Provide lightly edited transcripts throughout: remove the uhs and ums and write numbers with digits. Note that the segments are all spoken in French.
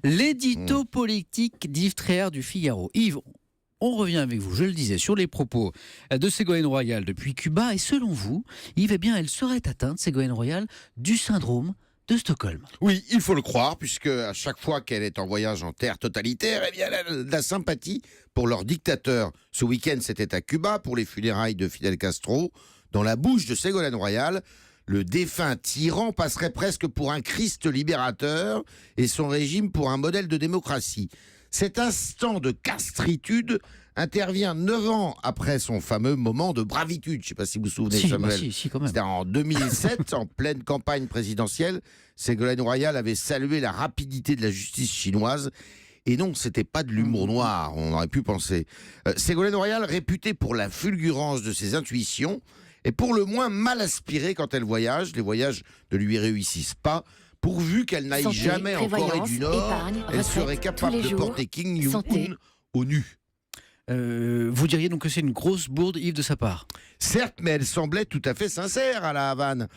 L'édito politique d'Yves Tréhard du Figaro. Yves, on revient avec vous, je le disais, sur les propos de Ségolène Royal depuis Cuba. Et selon vous, Yves, eh bien, elle serait atteinte, Ségolène Royal, du syndrome de Stockholm. Oui, il faut le croire, puisque à chaque fois qu'elle est en voyage en terre totalitaire, eh bien, elle a de la sympathie pour leur dictateur. Ce week-end, c'était à Cuba pour les funérailles de Fidel Castro. Dans la bouche de Ségolène Royal, le défunt tyran passerait presque pour un Christ libérateur et son régime pour un modèle de démocratie. Cet instant de castritude intervient 9 ans après son fameux moment de bravitude. Je ne sais pas si vous vous souvenez, Samuel. Si, quand même. C'était en 2007, en pleine campagne présidentielle. Ségolène Royal avait salué la rapidité de la justice chinoise. Et non, c'était pas de l'humour noir, on aurait pu penser. Ségolène Royal, réputée pour la fulgurance de ses intuitions, est pour le moins mal aspirée quand elle voyage. Les voyages ne lui réussissent pas. Pourvu qu'elle n'aille Santé, jamais en Corée du Nord, épargne, elle retraite, serait capable tous les de jours, porter Kim Jong-un santé. au nu. Vous diriez donc que c'est une grosse bourde, Yves, de sa part? Certes, mais elle semblait tout à fait sincère à la Havane.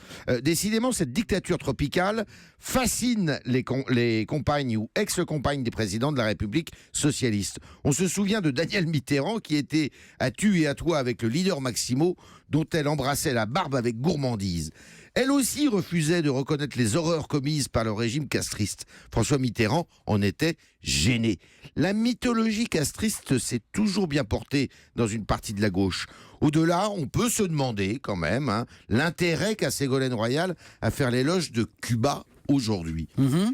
Décidément, cette dictature tropicale fascine les compagnes ou ex-compagnes des présidents de la République socialiste. On se souvient de Daniel Mitterrand qui était à tu et à toi avec le leader Maximo, dont elle embrassait la barbe avec gourmandise. Elle aussi refusait de reconnaître les horreurs commises par le régime castriste. François Mitterrand en était gêné. La mythologie castriste s'est toujours bien portée dans une partie de la gauche. Au-delà, on peut se demander quand même l'intérêt qu'a Ségolène Royal à faire l'éloge de Cuba aujourd'hui.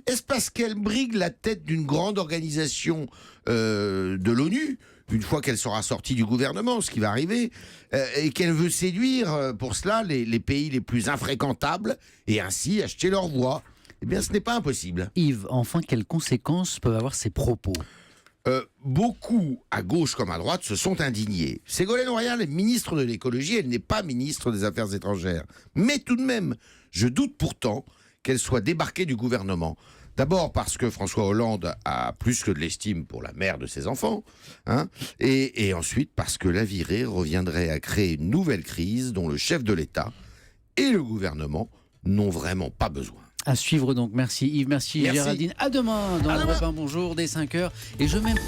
Est-ce parce qu'elle brigue la tête d'une grande organisation de l'ONU, une fois qu'elle sera sortie du gouvernement, ce qui va arriver, et qu'elle veut séduire pour cela les pays les plus infréquentables et ainsi acheter leur voix? Eh bien, ce n'est pas impossible. Yves, enfin, quelles conséquences peuvent avoir ces propos? Beaucoup, à gauche comme à droite, se sont indignés. Ségolène Royal est ministre de l'écologie, elle n'est pas ministre des Affaires étrangères. Mais tout de même, je doute pourtant qu'elle soit débarquée du gouvernement. D'abord parce que François Hollande a plus que de l'estime pour la mère de ses enfants, et ensuite parce que la virer reviendrait à créer une nouvelle crise dont le chef de l'État et le gouvernement n'ont vraiment pas besoin. À suivre donc. Merci Yves, merci. Géraldine. À demain dans Europe 1. Bonjour, dès 5h. Et je m'aime.